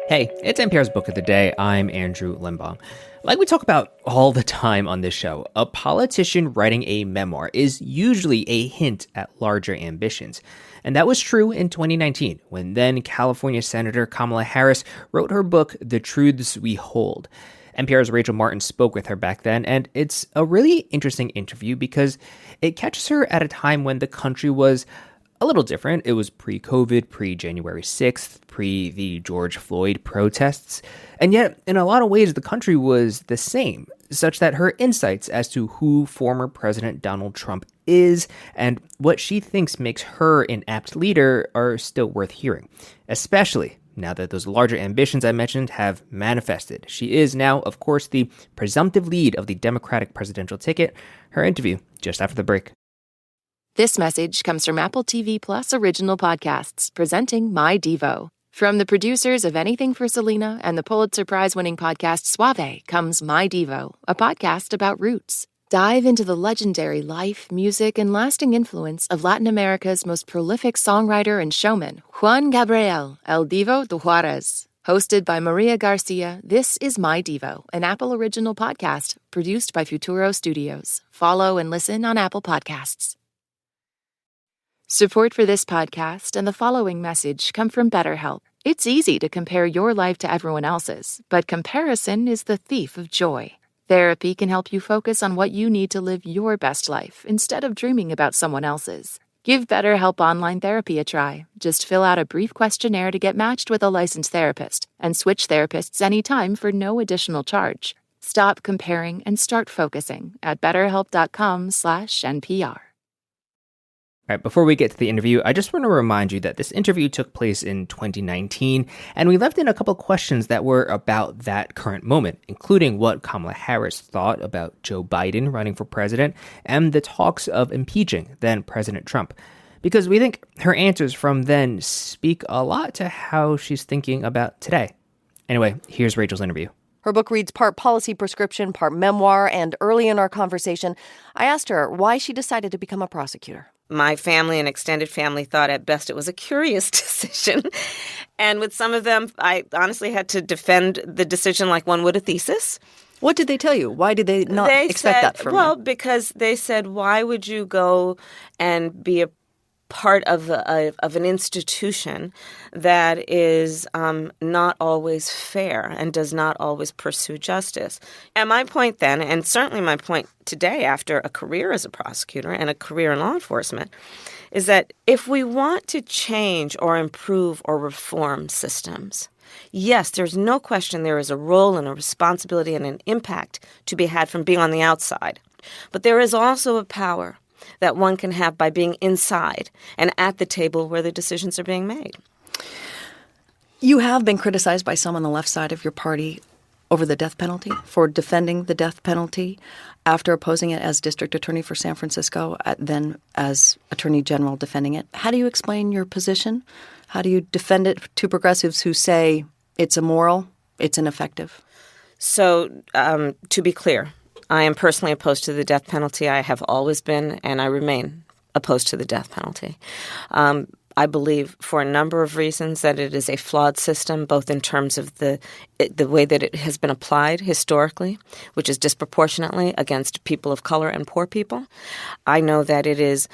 Hey, it's NPR's Book of the Day. I'm Andrew Limbong. Like we talk about all the time on this show, a politician writing a memoir is usually a hint at larger ambitions. And that was true in 2019, when then California Senator Kamala Harris wrote her book, The Truths We Hold. NPR's Rachel Martin spoke with her back then, and it's a really interesting interview because it catches her at a time when the country was a little different. It was pre-COVID, pre-January 6th, pre the George Floyd protests. And yet, in a lot of ways, the country was the same, such that her insights as to who former President Donald Trump is and what she thinks makes her an apt leader are still worth hearing, especially now that those larger ambitions I mentioned have manifested. She is now, of course, the presumptive lead of the Democratic presidential ticket. Her interview just after the break. This message comes from Apple TV Plus original podcasts presenting My Devo. From the producers of Anything for Selena and the Pulitzer Prize-winning podcast Suave comes My Devo, a podcast about roots. Dive into the legendary life, music, and lasting influence of Latin America's most prolific songwriter and showman, Juan Gabriel, El Divo de Juarez. Hosted by Maria Garcia, this is My Devo, an Apple original podcast produced by Futuro Studios. Follow and listen on Apple Podcasts. Support for this podcast and the following message come from BetterHelp. It's easy to compare your life to everyone else's, but comparison is the thief of joy. Therapy can help you focus on what you need to live your best life instead of dreaming about someone else's. Give BetterHelp Online Therapy a try. Just fill out a brief questionnaire to get matched with a licensed therapist and switch therapists anytime for no additional charge. Stop comparing and start focusing at betterhelp.com/NPR. All right, before we get to the interview, I just want to remind you that this interview took place in 2019, and we left in a couple questions that were about that current moment, including what Kamala Harris thought about Joe Biden running for president and the talks of impeaching then President Trump, because we think her answers from then speak a lot to how she's thinking about today. Anyway, here's Rachel's interview. Her book reads part policy prescription, part memoir, and early in our conversation, I asked her why she decided to become a prosecutor. My family and extended family thought at best it was a curious decision. And with some of them, I honestly had to defend the decision like one would a thesis. What did they tell you? Why did they not expect that from you? Well, because they said, why would you go and be a part of an institution that is not always fair and does not always pursue justice? And my point then, and certainly my point today after a career as a prosecutor and a career in law enforcement, is that if we want to change or improve or reform systems, yes, there's no question there is a role and a responsibility and an impact to be had from being on the outside. But there is also a power that one can have by being inside and at the table where the decisions are being made. You have been criticized by some on the left side of your party over the death penalty, for defending the death penalty after opposing it as district attorney for San Francisco, then as attorney general defending it. How do you explain your position? How do you defend it to progressives who say it's immoral, it's ineffective? So to be clear, I am personally opposed to the death penalty. I have always been, and I remain opposed to the death penalty. I believe for a number of reasons that it is a flawed system, both in terms of the way that it has been applied historically, which is disproportionately against people of color and poor people. I know that it is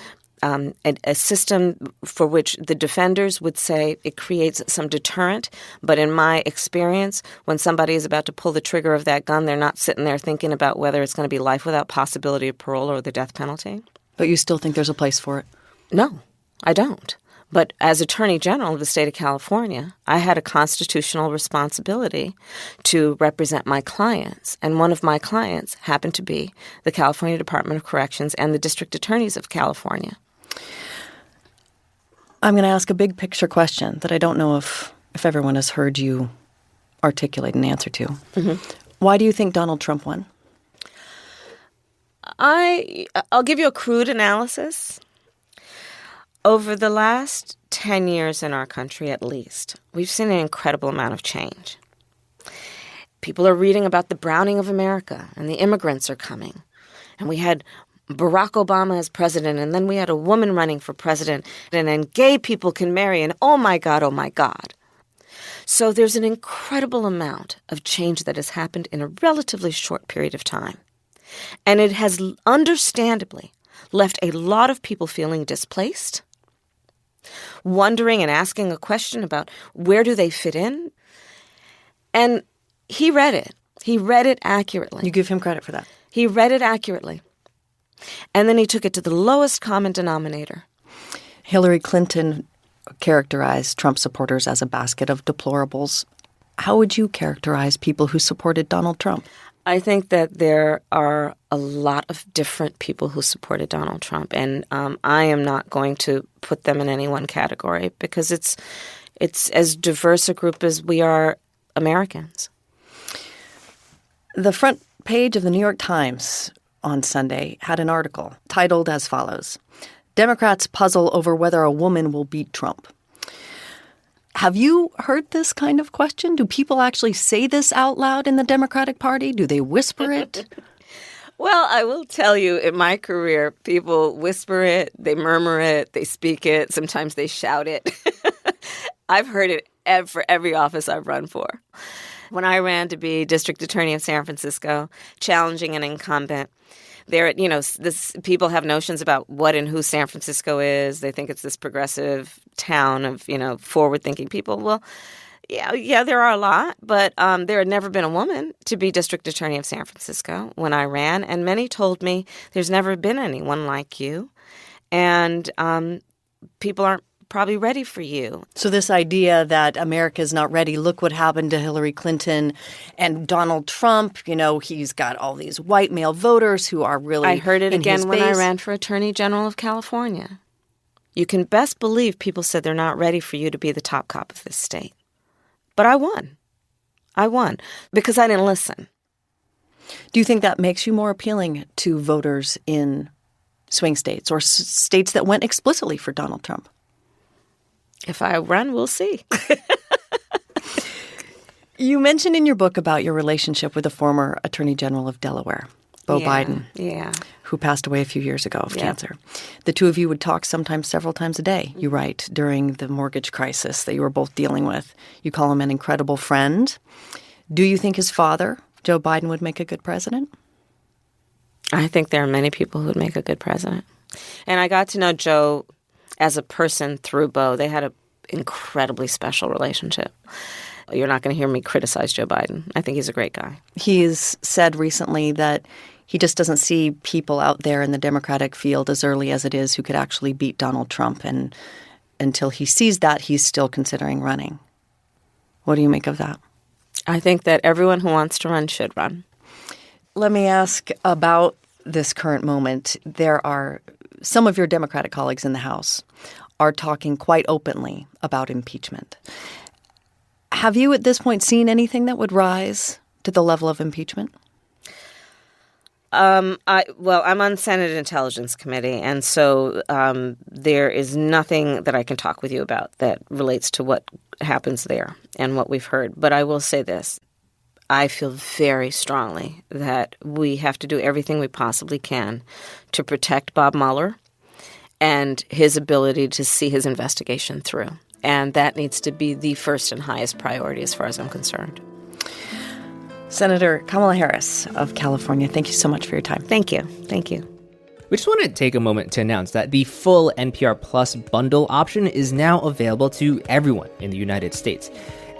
a system for which the defenders would say it creates some deterrent. But in my experience, when somebody is about to pull the trigger of that gun, they're not sitting there thinking about whether it's going to be life without possibility of parole or the death penalty. But you still think there's a place for it? No, I don't. But as Attorney General of the state of California, I had a constitutional responsibility to represent my clients. And one of my clients happened to be the California Department of Corrections and the district attorneys of California. I'm going to ask a big picture question that I don't know if everyone has heard you articulate an answer to. Mm-hmm. Why do you think Donald Trump won? I'll give you a crude analysis. Over the last 10 years in our country, at least, we've seen an incredible amount of change. People are reading about the browning of America, and the immigrants are coming. And we had Barack Obama as president, and then we had a woman running for president, and then gay people can marry, and oh my God, oh my God. So there's an incredible amount of change that has happened in a relatively short period of time. And it has understandably left a lot of people feeling displaced, wondering and asking a question about where do they fit in. And he read it. He read it accurately. You give him credit for that. He read it accurately. And then he took it to the lowest common denominator. Hillary Clinton characterized Trump supporters as a basket of deplorables. How would you characterize people who supported Donald Trump? I think that there are a lot of different people who supported Donald Trump, and I am not going to put them in any one category because it's as diverse a group as we are Americans. The front page of the New York Times on Sunday had an article titled as follows: Democrats puzzle over whether a woman will beat Trump. Have you heard this kind of question? Do people actually say this out loud in the Democratic Party? Do they whisper it? Well, I will tell you, in my career, people whisper it, they murmur it, they speak it, sometimes they shout it. I've heard it for every office I've run for. When I ran to be district attorney of San Francisco, challenging an incumbent, people have notions about what and who San Francisco is. They think it's this progressive town of, forward-thinking people. Well, yeah, there are a lot, but there had never been a woman to be district attorney of San Francisco when I ran, and many told me there's never been anyone like you, and people aren't probably ready for you. So this idea that America is not ready, look what happened to Hillary Clinton and Donald Trump, he's got all these white male voters who are really I heard it in again his when I base. ran for Attorney General of California. You can best believe people said they're not ready for you to be the top cop of this state. But I won. I won because I didn't listen. Do you think that makes you more appealing to voters in swing states or states that went explicitly for Donald Trump? If I run, we'll see. You mentioned in your book about your relationship with the former Attorney General of Delaware, Beau Biden, who passed away a few years ago of cancer. The two of you would talk sometimes several times a day, you write, during the mortgage crisis that you were both dealing with. You call him an incredible friend. Do you think his father, Joe Biden, would make a good president? I think there are many people who would make a good president. And I got to know Joe as a person through Beau. They had an incredibly special relationship. You're not going to hear me criticize Joe Biden. I think he's a great guy. He's said recently that he just doesn't see people out there in the Democratic field as early as it is who could actually beat Donald Trump. And until he sees that, he's still considering running. What do you make of that? I think that everyone who wants to run should run. Let me ask about this current moment. There are some of your Democratic colleagues in the House are talking quite openly about impeachment. Have you at this point seen anything that would rise to the level of impeachment? I'm on Senate Intelligence Committee, and so there is nothing that I can talk with you about that relates to what happens there and what we've heard. But I will say this. I feel very strongly that we have to do everything we possibly can to protect Bob Mueller and his ability to see his investigation through. And that needs to be the first and highest priority as far as I'm concerned. Senator Kamala Harris of California, thank you so much for your time. Thank you. Thank you. We just want to take a moment to announce that the full NPR Plus bundle option is now available to everyone in the United States.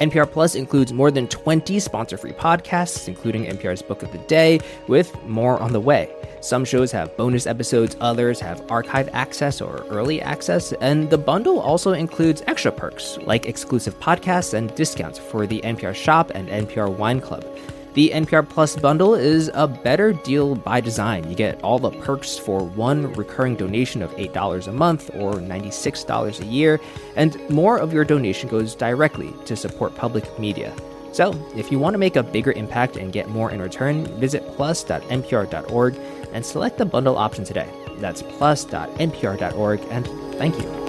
NPR Plus includes more than 20 sponsor-free podcasts, including NPR's Book of the Day, with more on the way. Some shows have bonus episodes, others have archive access or early access, and the bundle also includes extra perks, like exclusive podcasts and discounts for the NPR Shop and NPR Wine Club. The NPR Plus bundle is a better deal by design. You get all the perks for one recurring donation of $8 a month or $96 a year, and more of your donation goes directly to support public media. So, if you want to make a bigger impact and get more in return, visit plus.npr.org and select the bundle option today. That's plus.npr.org, and thank you.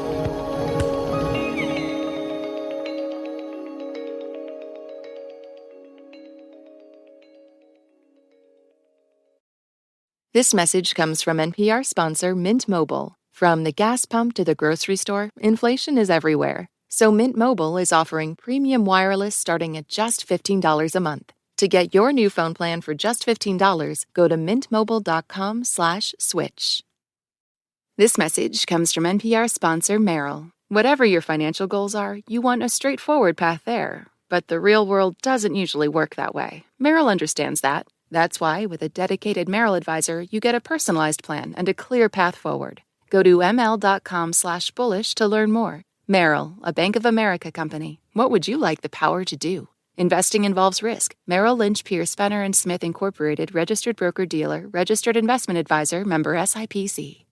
This message comes from NPR sponsor Mint Mobile. From the gas pump to the grocery store, inflation is everywhere. So Mint Mobile is offering premium wireless starting at just $15 a month. To get your new phone plan for just $15, go to mintmobile.com/switch. This message comes from NPR sponsor Merrill. Whatever your financial goals are, you want a straightforward path there. But the real world doesn't usually work that way. Merrill understands that. That's why, with a dedicated Merrill advisor, you get a personalized plan and a clear path forward. Go to ml.com/bullish to learn more. Merrill, a Bank of America company. What would you like the power to do? Investing involves risk. Merrill Lynch, Pierce, Fenner & Smith Incorporated, registered broker-dealer, registered investment advisor, member SIPC.